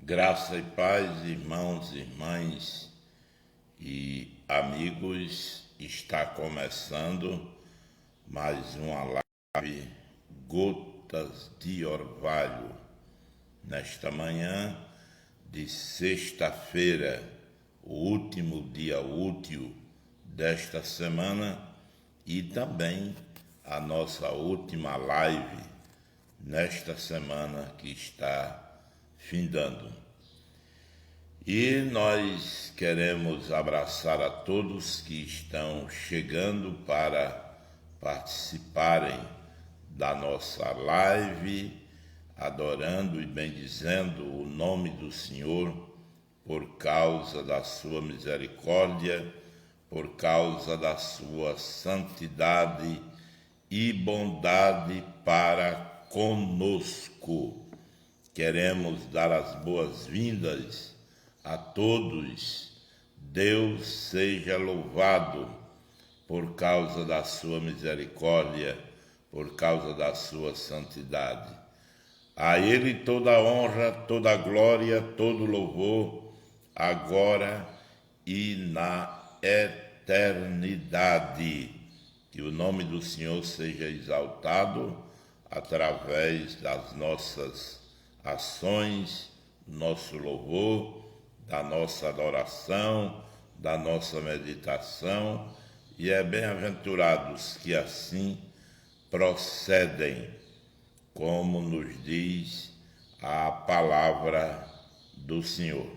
Graça e paz, irmãos, irmãs e amigos, está começando mais uma live Gotas de Orvalho, nesta manhã de sexta-feira, o último dia útil desta semana e também a nossa última live nesta semana que está findando. E nós queremos abraçar a todos que estão chegando para participarem da nossa live, adorando e bendizendo o nome do Senhor por causa da sua misericórdia, por causa da sua santidade e bondade para conosco. Queremos dar as boas-vindas a todos. Deus seja louvado por causa da sua misericórdia, por causa da sua santidade. A Ele toda a honra, toda a glória, todo o louvor, agora e na eternidade. Que o nome do Senhor seja exaltado através das nossas ações, nosso louvor, da nossa adoração, da nossa meditação, e é bem-aventurados que assim procedem, como nos diz a palavra do Senhor.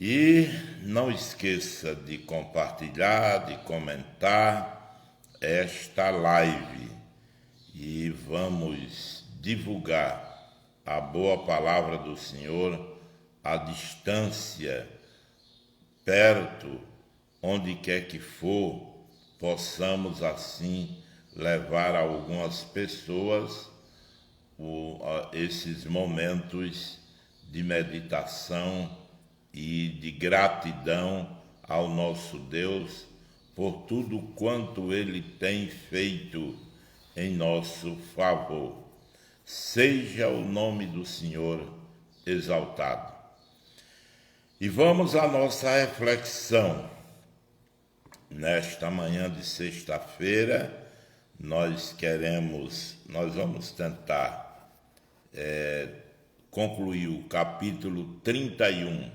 E não esqueça de compartilhar, de comentar esta live e vamos divulgar a boa palavra do Senhor à distância, perto, onde quer que for, possamos assim levar a algumas pessoas esses momentos de meditação e de gratidão ao nosso Deus por tudo quanto Ele tem feito em nosso favor. Seja o nome do Senhor exaltado. E vamos à nossa reflexão. Nesta manhã de sexta-feira, nós vamos tentar concluir o capítulo 31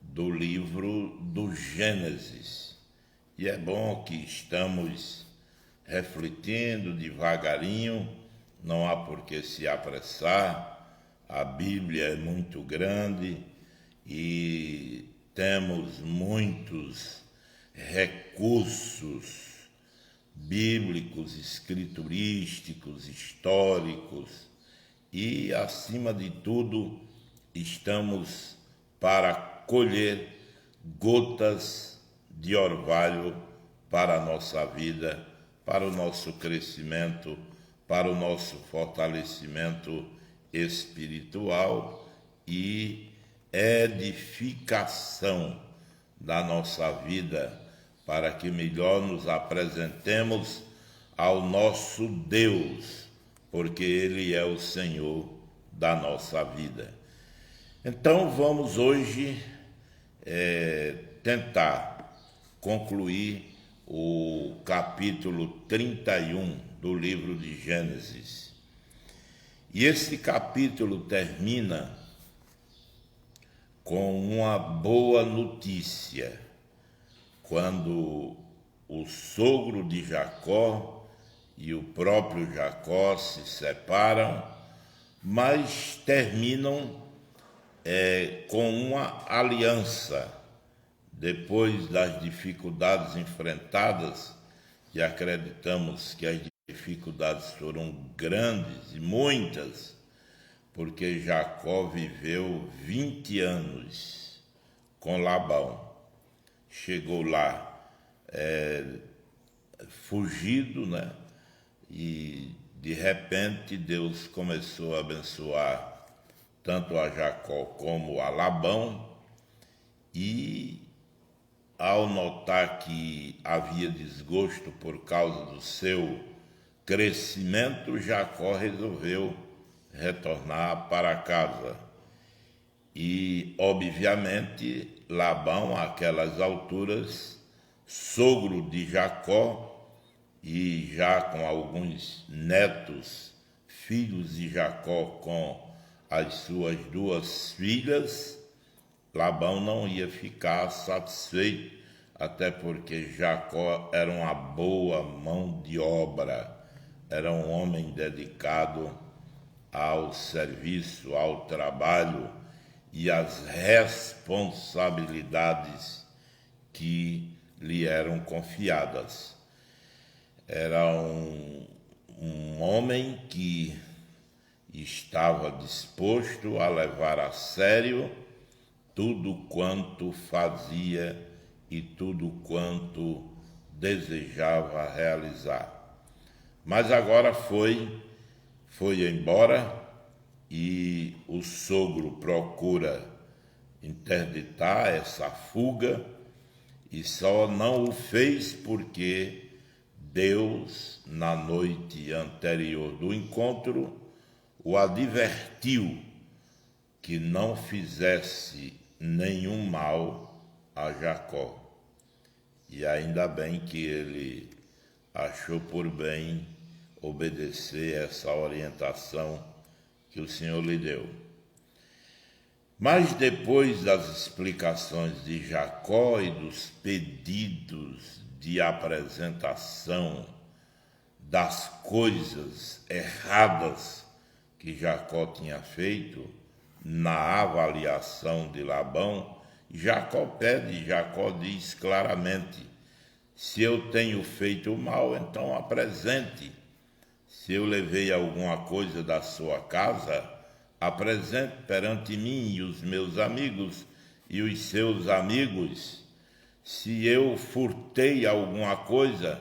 do livro do Gênesis. E é bom que estamos refletindo devagarinho, não há por que se apressar. A Bíblia é muito grande e temos muitos recursos bíblicos, escriturísticos, históricos e, acima de tudo, estamos para colher gotas de orvalho para a nossa vida, para o nosso crescimento, para o nosso fortalecimento espiritual e edificação da nossa vida, para que melhor nos apresentemos ao nosso Deus, porque Ele é o Senhor da nossa vida. Então vamos hoje tentar concluir o capítulo 31 do livro de Gênesis. E esse capítulo termina com uma boa notícia, quando o sogro de Jacó e o próprio Jacó se separam, mas terminam com uma aliança. Depois das dificuldades enfrentadas, e acreditamos que as dificuldades foram grandes e muitas, porque Jacó viveu 20 anos com Labão. Chegou lá fugido, né? E de repente Deus começou a abençoar tanto a Jacó como a Labão, e ao notar que havia desgosto por causa do seu crescimento, Jacó resolveu retornar para casa. E, obviamente, Labão, àquelas alturas, sogro de Jacó, e já com alguns netos, filhos de Jacó com as suas duas filhas, Labão não ia ficar satisfeito, até porque Jacó era uma boa mão de obra, era um homem dedicado ao serviço, ao trabalho e às responsabilidades que lhe eram confiadas. Era um homem que estava disposto a levar a sério tudo quanto fazia e tudo quanto desejava realizar. Mas agora foi embora, e o sogro procura interditar essa fuga, e só não o fez porque Deus, na noite anterior do encontro, o advertiu que não fizesse nenhum mal a Jacó. E ainda bem que ele achou por bem obedecer essa orientação que o Senhor lhe deu. Mas depois das explicações de Jacó e dos pedidos de apresentação das coisas erradas que Jacó tinha feito na avaliação de Labão, Jacó diz claramente: se eu tenho feito mal, então apresente. Se eu levei alguma coisa da sua casa, apresente perante mim e os meus amigos e os seus amigos. Se eu furtei alguma coisa,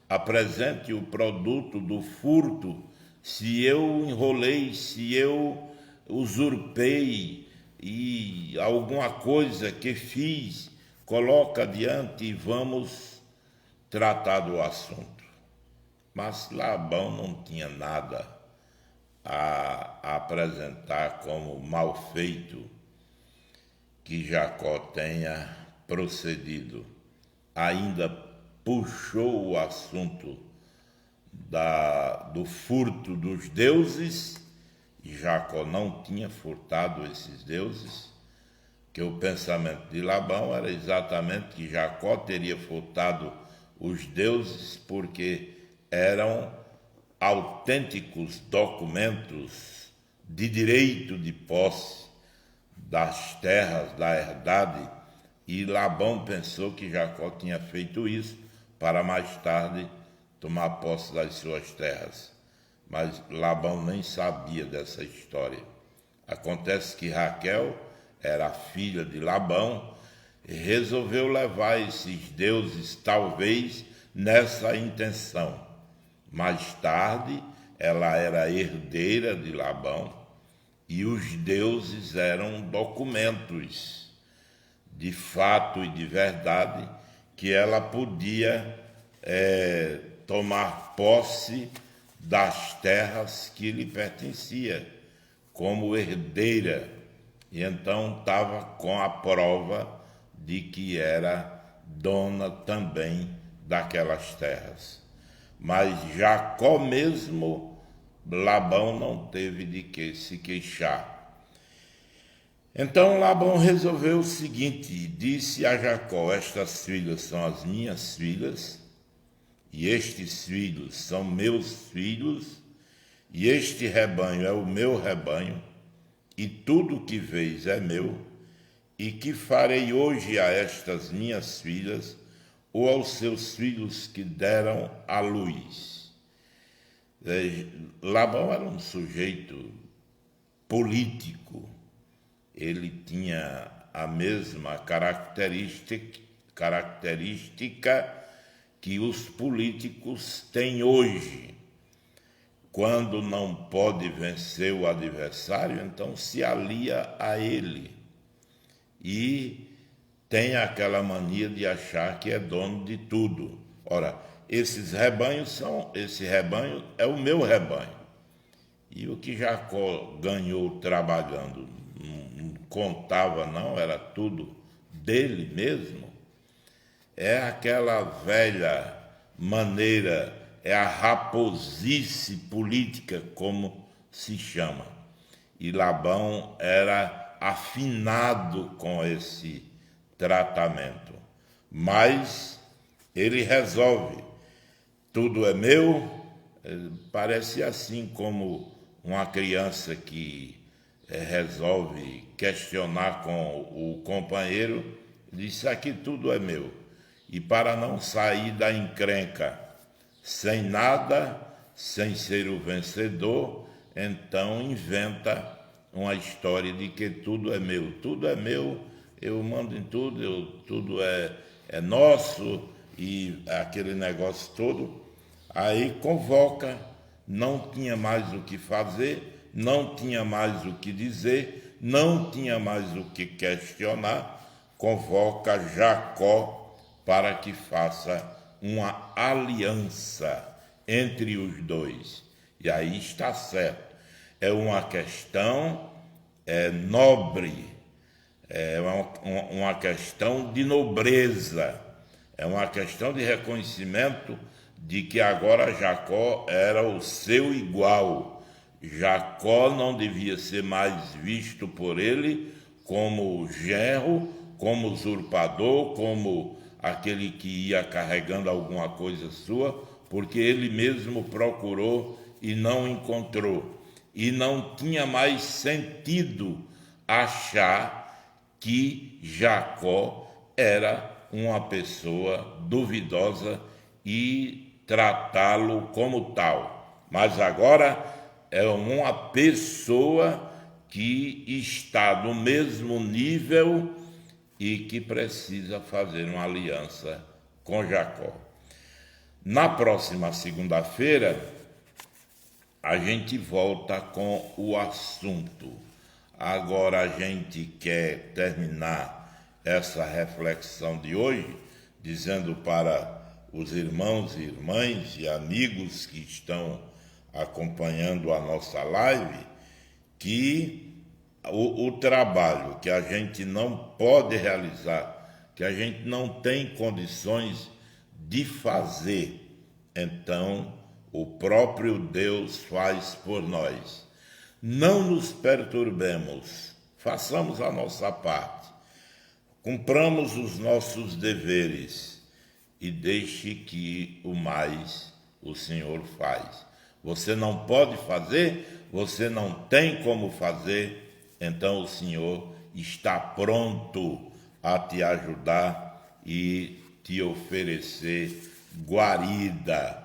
apresente o produto do furto. Se eu enrolei, se eu usurpei e alguma coisa que fiz, coloca adiante e vamos tratar do assunto. Mas Labão não tinha nada a apresentar como mal feito que Jacó tenha procedido. Ainda puxou o assunto do furto dos deuses, e Jacó não tinha furtado esses deuses, que o pensamento de Labão era exatamente que Jacó teria furtado os deuses porque eram autênticos documentos de direito de posse das terras, da herdade, e Labão pensou que Jacó tinha feito isso para mais tarde tomar posse das suas terras. Mas Labão nem sabia dessa história. Acontece que Raquel era filha de Labão e resolveu levar esses deuses, talvez nessa intenção. Mais tarde, ela era herdeira de Labão, e os deuses eram documentos de fato e de verdade que ela podia tomar posse das terras que lhe pertencia como herdeira, e então estava com a prova de que era dona também daquelas terras. Mas Jacó mesmo, Labão não teve de que se queixar. Então Labão resolveu o seguinte, disse a Jacó: estas filhas são as minhas filhas, e estes filhos são meus filhos, e este rebanho é o meu rebanho, e tudo que vês é meu, e que farei hoje a estas minhas filhas, ou aos seus filhos que deram à luz. Labão era um sujeito político, ele tinha a mesma característica que os políticos têm hoje. Quando não pode vencer o adversário, então se alia a ele. E tem aquela mania de achar que é dono de tudo. Ora, esse rebanho é o meu rebanho. E o que Jacó ganhou trabalhando não contava não, era tudo dele mesmo, é aquela velha maneira, é a raposice política, como se chama. E Labão era afinado com esse tratamento. Mas ele resolve, tudo é meu, parece assim como uma criança que resolve questionar com o companheiro, diz: aqui tudo é meu. E para não sair da encrenca sem nada, sem ser o vencedor, então inventa uma história de que tudo é meu, eu mando em tudo, tudo é nosso, e aquele negócio todo. Aí convoca, não tinha mais o que fazer, não tinha mais o que dizer, não tinha mais o que questionar, convoca Jacó para que faça uma aliança entre os dois. E aí está certo. É uma questão nobre, é uma questão de nobreza, é uma questão de reconhecimento de que agora Jacó era o seu igual. Jacó não devia ser mais visto por ele como genro, como usurpador, como aquele que ia carregando alguma coisa sua, porque ele mesmo procurou e não encontrou. E não tinha mais sentido achar que Jacó era uma pessoa duvidosa e tratá-lo como tal. Mas agora é uma pessoa que está no mesmo nível e que precisa fazer uma aliança com Jacó. Na próxima segunda-feira, a gente volta com o assunto. Agora a gente quer terminar essa reflexão de hoje dizendo para os irmãos e irmãs e amigos que estão acompanhando a nossa live que o trabalho que a gente não pode realizar, que a gente não tem condições de fazer, então o próprio Deus faz por nós. Não nos perturbemos, façamos a nossa parte, cumpramos os nossos deveres e deixe que o mais o Senhor faz. Você não pode fazer, você não tem como fazer, então o Senhor está pronto a te ajudar e te oferecer guarida.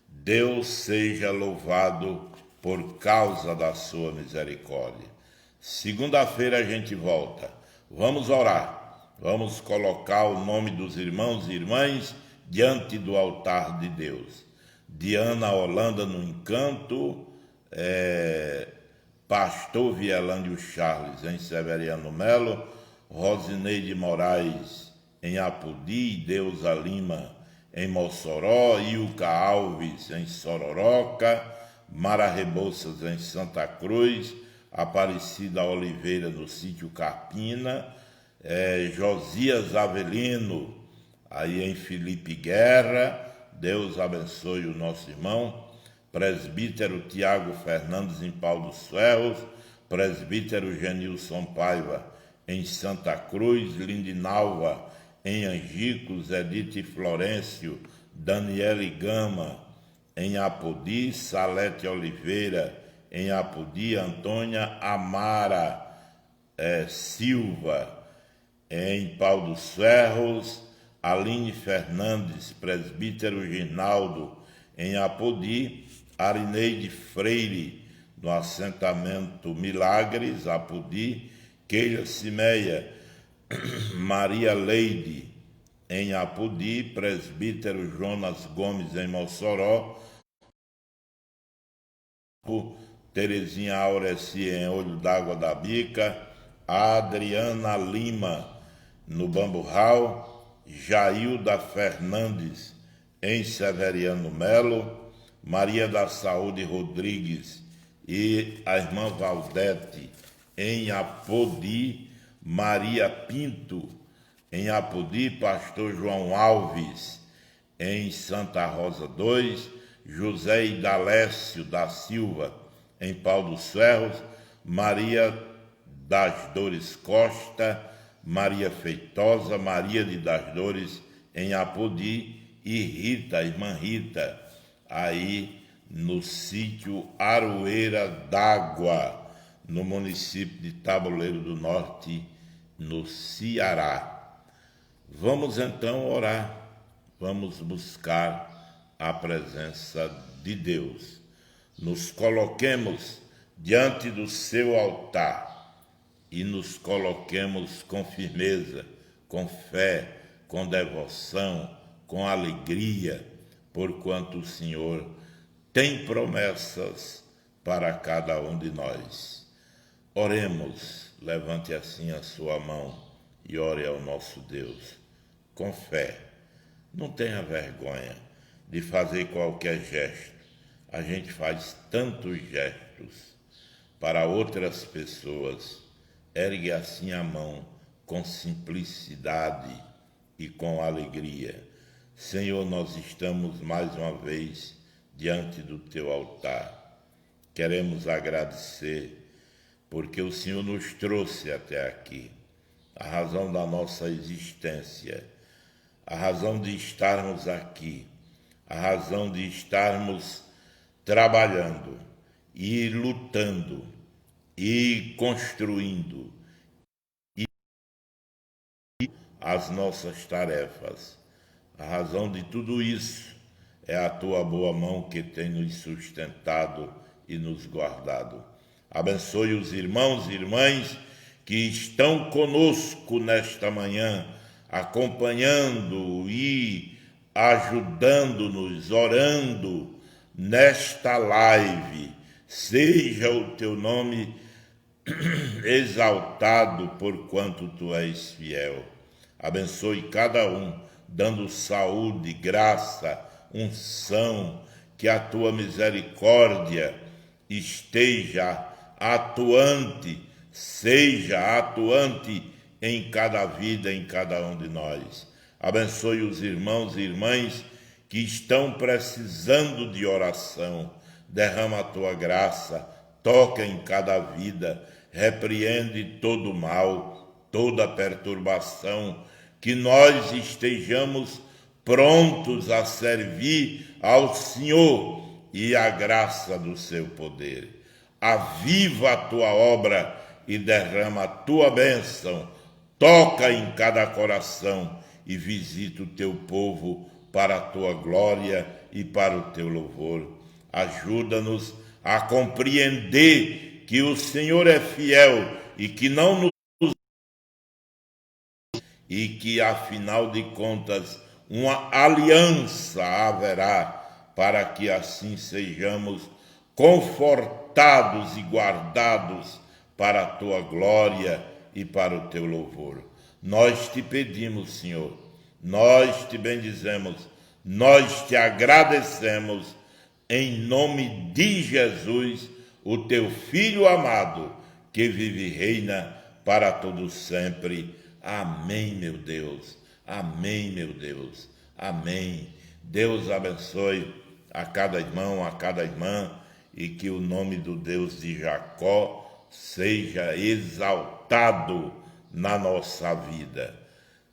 Deus seja louvado por causa da sua misericórdia. Segunda-feira a gente volta. Vamos orar. Vamos colocar o nome dos irmãos e irmãs diante do altar de Deus. Diana Holanda no Encanto, Pastor Vielândio Charles em Severiano Melo, Rosineide Moraes em Apodi, Deusa Lima em Mossoró, Ilka Alves em Sororoca, Mara Rebouças em Santa Cruz, Aparecida Oliveira no sítio Carpina, Josias Avelino aí em Felipe Guerra. Deus abençoe o nosso irmão. Presbítero Tiago Fernandes em Pau dos Ferros, presbítero Genilson Paiva em Santa Cruz, Lindinalva em Angicos, Edith Florencio, Daniele Gama em Apodi, Salete Oliveira em Apodi, Antônia Amara Silva em Pau dos Ferros, Aline Fernandes, presbítero Ginaldo em Apodi, Arineide Freire no assentamento Milagres, Apodi, Keila Cimeia, Maria Leide em Apodi, presbítero Jonas Gomes em Mossoró, Terezinha Aureci em Olho d'Água da Bica, Adriana Lima no Bamburral, Jailda Fernandes em Severiano Melo, Maria da Saúde Rodrigues e a irmã Valdete em Apodi, Maria Pinto, em Apodi, pastor João Alves, em Santa Rosa 2, José Idalécio da Silva, em Pau dos Ferros, Maria das Dores Costa, Maria Feitosa, Maria das Dores, em Apodi, e Rita, irmã Rita, aí no sítio Aroeira d'Água, no município de Tabuleiro do Norte, no Ceará. Vamos então orar, vamos buscar a presença de Deus. Nos coloquemos diante do seu altar e nos coloquemos com firmeza, com fé, com devoção, com alegria, porquanto o Senhor tem promessas para cada um de nós. Oremos, levante assim a sua mão e ore ao nosso Deus, com fé. Não tenha vergonha de fazer qualquer gesto. A gente faz tantos gestos para outras pessoas. Ergue assim a mão com simplicidade e com alegria. Senhor, nós estamos mais uma vez diante do teu altar. Queremos agradecer porque o Senhor nos trouxe até aqui, a razão da nossa existência, a razão de estarmos aqui, a razão de estarmos trabalhando e lutando e construindo as nossas tarefas. A razão de tudo isso é a tua boa mão que tem nos sustentado e nos guardado. Abençoe os irmãos e irmãs que estão conosco nesta manhã, acompanhando e ajudando-nos, orando nesta live. Seja o teu nome exaltado por quanto tu és fiel. Abençoe cada um, dando saúde, graça, unção, que a tua misericórdia esteja atuante, seja atuante em cada vida, em cada um de nós. Abençoe os irmãos e irmãs que estão precisando de oração. Derrama a tua graça, toca em cada vida, repreende todo mal, toda perturbação, que nós estejamos prontos a servir ao Senhor e a graça do seu poder. Aviva a tua obra e derrama a tua bênção, toca em cada coração e visita o teu povo para a tua glória e para o teu louvor. Ajuda-nos a compreender que o Senhor é fiel e que não nos e que, afinal de contas, uma aliança haverá para que assim sejamos confortados e guardados para a tua glória e para o teu louvor. Nós te pedimos, Senhor, nós te bendizemos, nós te agradecemos, em nome de Jesus, o teu Filho amado, que vive e reina para todo sempre. Amém, meu Deus. Amém, meu Deus. Amém. Deus abençoe a cada irmão, a cada irmã, e que o nome do Deus de Jacó seja exaltado na nossa vida.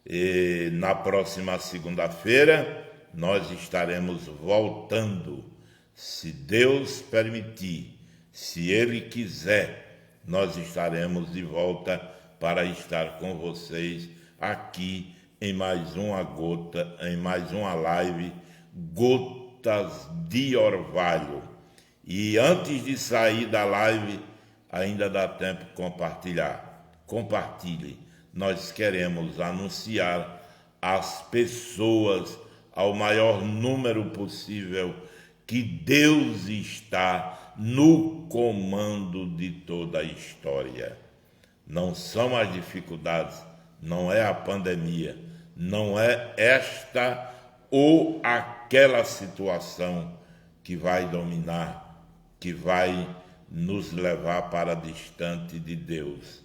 E na próxima segunda-feira nós estaremos voltando, se Deus permitir, se Ele quiser, nós estaremos de volta para estar com vocês aqui em mais uma gota, em mais uma live, Gotas de Orvalho. E antes de sair da live, ainda dá tempo de compartilhar. Compartilhe. Nós queremos anunciar às pessoas, ao maior número possível, que Deus está no comando de toda a história. Não são as dificuldades, não é a pandemia, não é esta ou aquela situação que vai dominar, que vai nos levar para distante de Deus.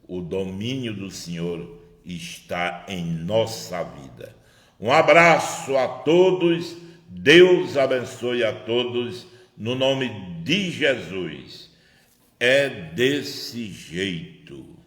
O domínio do Senhor está em nossa vida. Um abraço a todos, Deus abençoe a todos, no nome de Jesus. É desse jeito.